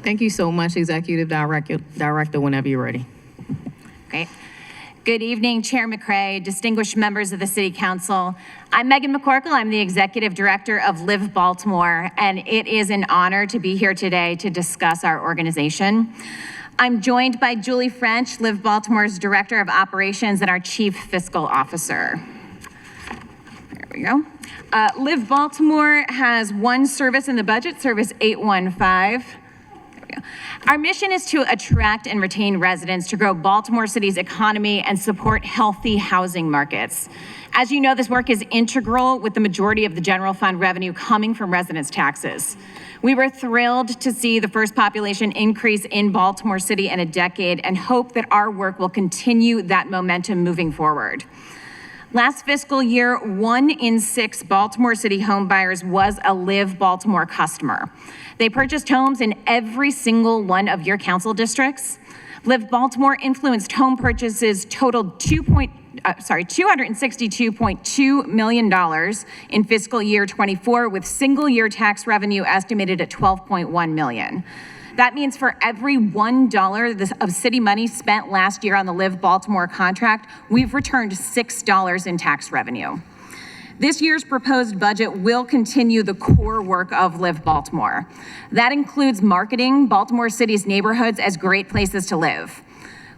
Thank you so much, Executive Director, whenever you're ready. Great. Good evening, Chair McCray, distinguished members of the City Council. I'm Megan McCorkle. I'm the Executive Director of Live Baltimore, and it is an honor to be here today to discuss our organization. I'm joined by Julie French, Live Baltimore's Director of Operations and our Chief Fiscal Officer. There we go. Live Baltimore has one service in the budget, Service 815. Our mission is to attract and retain residents to grow Baltimore City's economy and support healthy housing markets. As you know, this work is integral, with the majority of the general fund revenue coming from residents' taxes. We were thrilled to see the first population increase in Baltimore City in a decade and hope that our work will continue that momentum moving forward. Last fiscal year, 1 in 6 Baltimore City home buyers was a Live Baltimore customer. They purchased homes in every single one of your council districts. Live Baltimore influenced home purchases totaled $262.2 million in fiscal year 24, with single year tax revenue estimated at $12.1 million. That means for every $1 of city money spent last year on the Live Baltimore contract, we've returned $6 in tax revenue. This year's proposed budget will continue the core work of Live Baltimore. That includes marketing Baltimore City's neighborhoods as great places to live.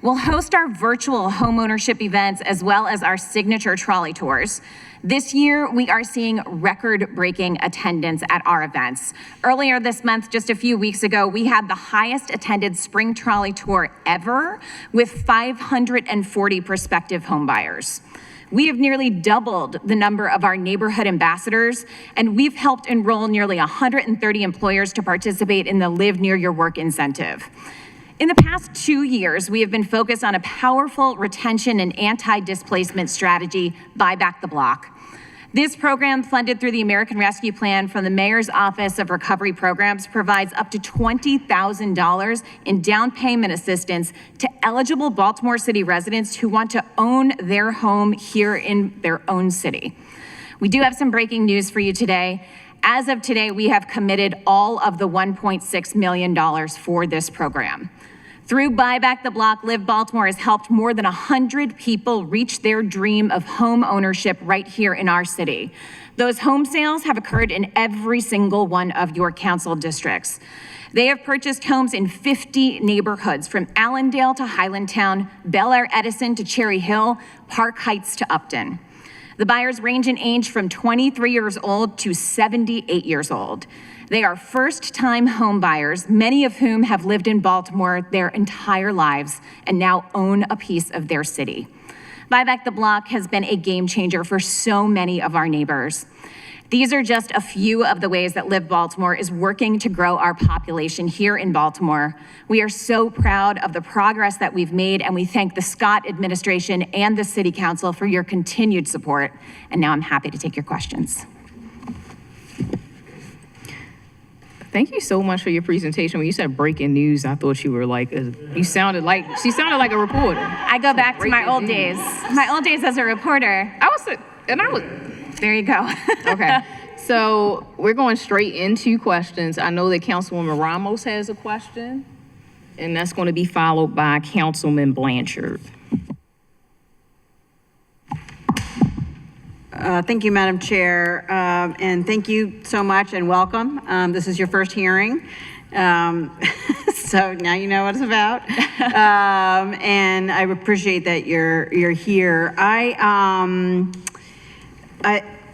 We'll host our virtual homeownership events as well as our signature trolley tours. This year, we are seeing record-breaking attendance at our events. Earlier this month, just a few weeks ago, we had the highest attended spring trolley tour ever, with 540 prospective homebuyers. We have nearly doubled the number of our neighborhood ambassadors, and we've helped enroll nearly 130 employers to participate in the Live Near Your Work incentive. In the past 2 years, we have been focused on a powerful retention and anti-displacement strategy, Buy Back the Block. This program, funded through the American Rescue Plan from the Mayor's Office of Recovery Programs, provides up to $20,000 in down payment assistance to eligible Baltimore City residents who want to own their home here in their own city. We do have some breaking news for you today. As of today, we have committed all of the $1.6 million for this program. Through Buy Back the Block, Live Baltimore has helped more than 100 people reach their dream of home ownership right here in our city. Those home sales have occurred in every single one of your council districts. They have purchased homes in 50 neighborhoods, from Allendale to Highlandtown, Bel Air Edison to Cherry Hill, Park Heights to Upton. The buyers range in age from 23 years old to 78 years old. They are first-time home buyers, many of whom have lived in Baltimore their entire lives and now own a piece of their city. Buy Back the Block has been a game changer for so many of our neighbors. These are just a few of the ways that Live Baltimore is working to grow our population here in Baltimore. We are so proud of the progress that we've made, and we thank the Scott administration and the City Council for your continued support. And now I'm happy to take your questions. Thank you so much for your presentation. When you said breaking news, I thought you were like, she sounded like a reporter. I go back to my old days. My old days as a reporter. There you go. Okay, so we're going straight into questions. I know that Councilwoman Ramos has a question, and that's going to be followed by Councilman Blanchard. Thank you, Madam Chair, and thank you so much and welcome. This is your first hearing, so now you know what it's about, and I appreciate that you're here.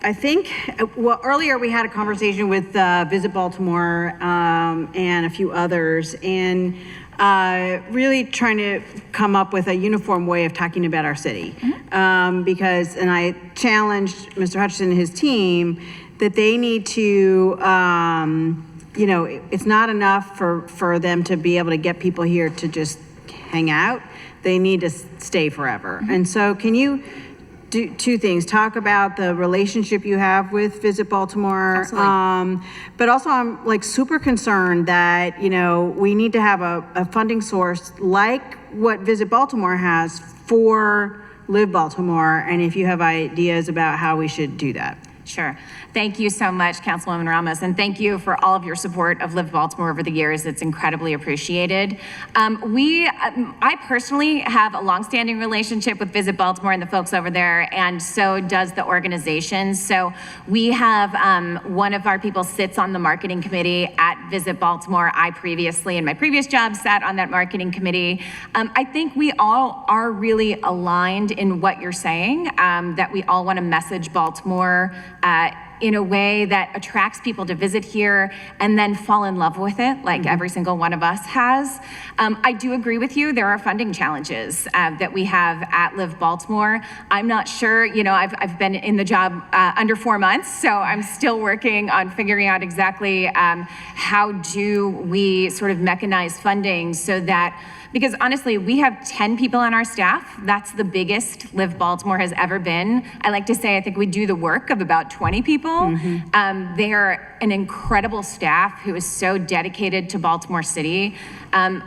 I think, well, earlier we had a conversation with Visit Baltimore and a few others, and really trying to come up with a uniform way of talking about our city. Because, and I challenged Mr. Hutchinson and his team that they need to, you know, it's not enough for them to be able to get people here to just hang out. They need to stay forever. And so can you do two things? Talk about the relationship you have with Visit Baltimore. Absolutely. But also I'm like super concerned that, you know, we need to have a funding source like what Visit Baltimore has for Live Baltimore, and if you have ideas about how we should do that. Sure. Thank you so much, Councilwoman Ramos, and thank you for all of your support of Live Baltimore over the years. It's incredibly appreciated. I personally have a longstanding relationship with Visit Baltimore and the folks over there, and so does the organization. So we have one of our people sits on the marketing committee at Visit Baltimore. I previously, in my previous job, sat on that marketing committee. I think we all are really aligned in what you're saying, that we all want to message Baltimore in a way that attracts people to visit here and then fall in love with it, like every single one of us has. I do agree with you. There are funding challenges that we have at Live Baltimore. I'm not sure, I've been in the job under 4 months, so I'm still working on figuring out exactly how do we sort of mechanize funding so that, because honestly, we have 10 people on our staff. That's the biggest Live Baltimore has ever been. I like to say I think we do the work of about 20 people. They are an incredible staff who is so dedicated to Baltimore City.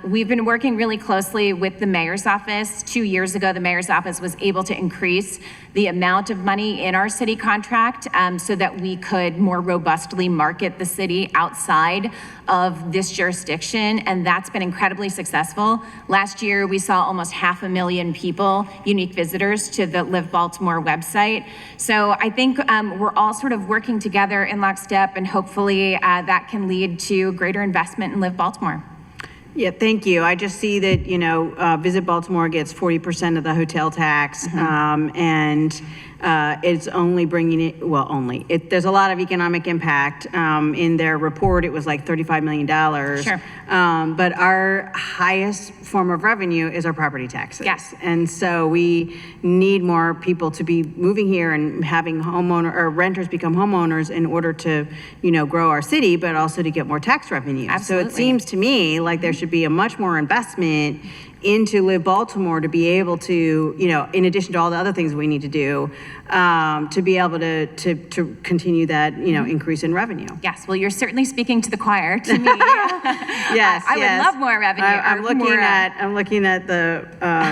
We've been working really closely with the mayor's office. 2 years ago, the mayor's office was able to increase the amount of money in our city contract so that we could more robustly market the city outside of this jurisdiction, and that's been incredibly successful. Last year, we saw almost 500,000 people, unique visitors to the Live Baltimore website. So I think we're all sort of working together in lockstep, and hopefully that can lead to greater investment in Live Baltimore. Yeah, thank you. I just see that, Visit Baltimore gets 40% of the hotel tax, and it's only bringing it, well, there's a lot of economic impact. In their report, it was like $35 million. Sure. But our highest form of revenue is our property taxes. Yes. And so we need more people to be moving here and having renters become homeowners in order to, grow our city, but also to get more tax revenue. Absolutely. So it seems to me like there should be a much more investment into Live Baltimore to be able to, in addition to all the other things we need to do, to be able to continue that, increase in revenue. Yes, well, you're certainly speaking to the choir, to me. Yes, I would love more revenue. I'm looking at the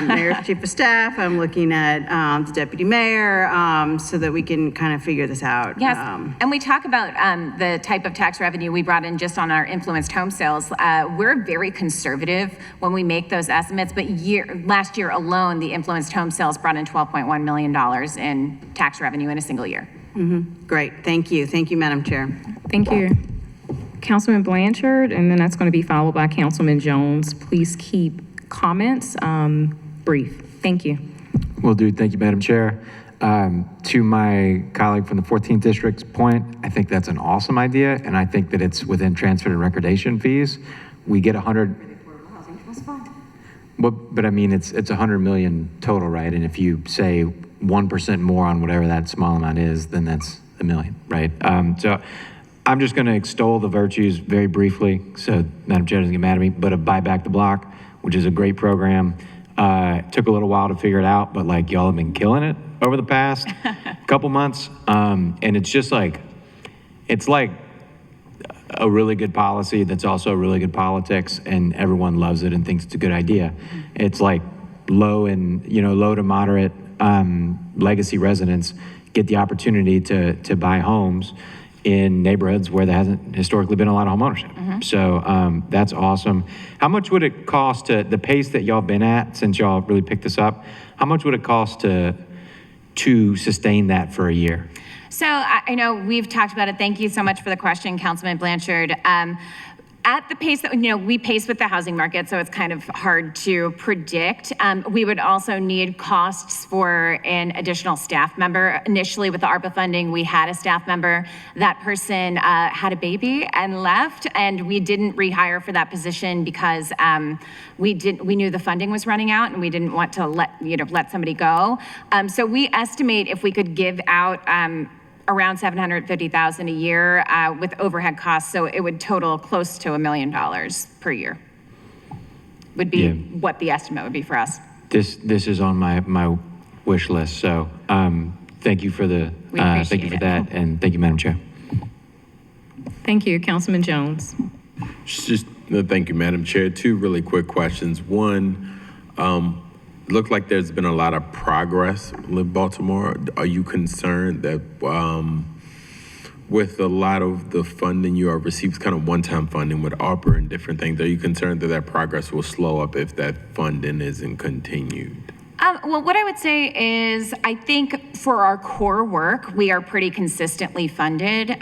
mayor's chief of staff. I'm looking at the deputy mayor, so that we can kind of figure this out. Yes, and we talk about the type of tax revenue we brought in just on our influenced home sales. We're very conservative when we make those estimates, but last year alone, the influenced home sales brought in $12.1 million in tax revenue in a single year. Great, thank you, Madam Chair. Thank you. Councilman Blanchard, and then that's going to be followed by Councilman Jones. Please keep comments brief. Thank you. Will do. Thank you, Madam Chair. To my colleague from the 14th District's point, I think that's an awesome idea, and I think that it's within transfer and recordation fees. We get 100. But I mean, it's 100 million total, right? And if you say 1% more on whatever that small amount is, then that's $1 million, right? So I'm just going to extol the virtues very briefly, so Madam Chair doesn't get mad at me, but of Buy Back the Block, which is a great program. Took a little while to figure it out, but like y'all have been killing it over the past couple months. And it's just like, it's like a really good policy that's also really good politics, and everyone loves it and thinks it's a good idea. It's like low to moderate legacy residents get the opportunity to buy homes in neighborhoods where there hasn't historically been a lot of homeownership. So that's awesome. How much would it cost to, the pace that y'all been at since y'all really picked this up, how much would it cost to sustain that for a year? So I know we've talked about it. Thank you so much for the question, Councilman Blanchard. At the pace that, we pace with the housing market, so it's kind of hard to predict. We would also need costs for an additional staff member. Initially with the ARPA funding, we had a staff member. That person had a baby and left, and we didn't rehire for that position because we knew the funding was running out and we didn't want to let somebody go. So we estimate if we could give out around $750,000 a year with overhead costs, so it would total close to $1 million per year. Would be what the estimate would be for us. This is on my wish list. So thank you for that, and thank you, Madam Chair. Thank you, Councilman Jones. Thank you, Madam Chair. Two really quick questions. One, look like there's been a lot of progress in Baltimore. Are you concerned that with a lot of the funding you have received, kind of one-time funding with ARPA and different things, are you concerned that that progress will slow up if that funding isn't continued? Well, what I would say is, I think for our core work, we are pretty consistently funded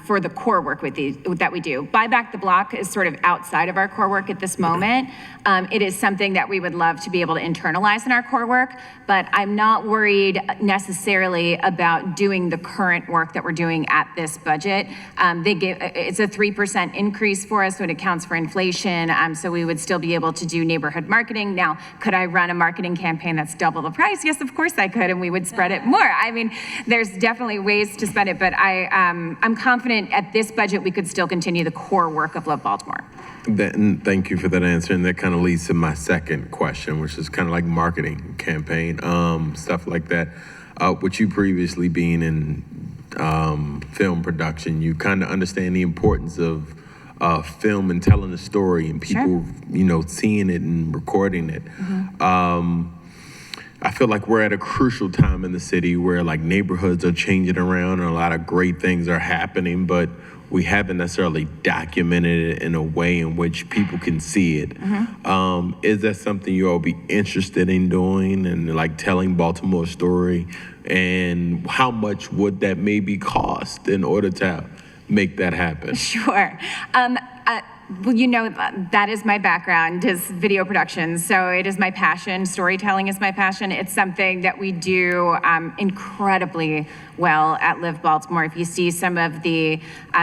for the core work that we do. Buy Back the Block is sort of outside of our core work at this moment. It is something that we would love to be able to internalize in our core work, but I'm not worried necessarily about doing the current work that we're doing at this budget. It's a 3% increase for us, so it accounts for inflation, so we would still be able to do neighborhood marketing. Now, could I run a marketing campaign that's double the price? Yes, of course I could, and we would spread it more. I mean, there's definitely ways to spend it, but I'm confident at this budget we could still continue the core work of Live Baltimore. And thank you for that answer, and that kind of leads to my second question, which is kind of like marketing campaign, stuff like that. With you previously being in film production, you kind of understand the importance of film and telling a story and people, seeing it and recording it. I feel like we're at a crucial time in the city where like neighborhoods are changing around and a lot of great things are happening, but we haven't necessarily documented it in a way in which people can see it. Is that something you all be interested in doing and like telling Baltimore's story? And how much would that maybe cost in order to make that happen? Sure. Well, that is my background, is video production. So it is my passion. Storytelling is my passion. It's something that we do incredibly well at Live Baltimore. If you see some of the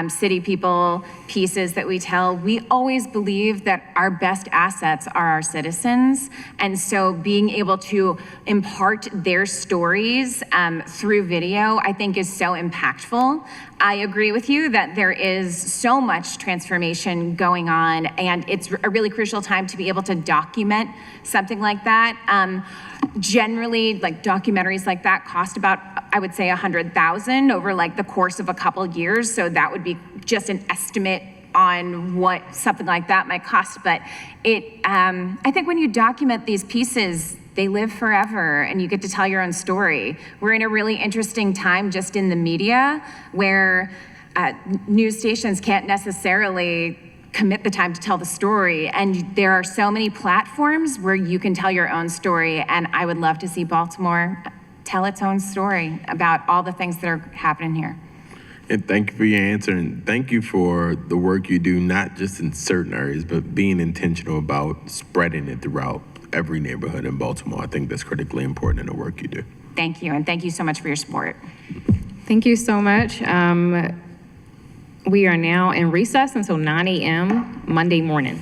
city people pieces that we tell, we always believe that our best assets are our citizens. And so being able to impart their stories through video, I think is so impactful. I agree with you that there is so much transformation going on, and it's a really crucial time to be able to document something like that. Generally, like documentaries like that cost about, I would say, $100,000 over like the course of a couple years. So that would be just an estimate on what something like that might cost. But I think when you document these pieces, they live forever and you get to tell your own story. We're in a really interesting time just in the media where news stations can't necessarily commit the time to tell the story. And there are so many platforms where you can tell your own story. And I would love to see Baltimore tell its own story about all the things that are happening here. And thank you for your answer, and thank you for the work you do, not just in certain areas, but being intentional about spreading it throughout every neighborhood in Baltimore. I think that's critically important in the work you do. Thank you, and thank you so much for your support. Thank you so much. We are now in recess until 9 a.m. Monday morning.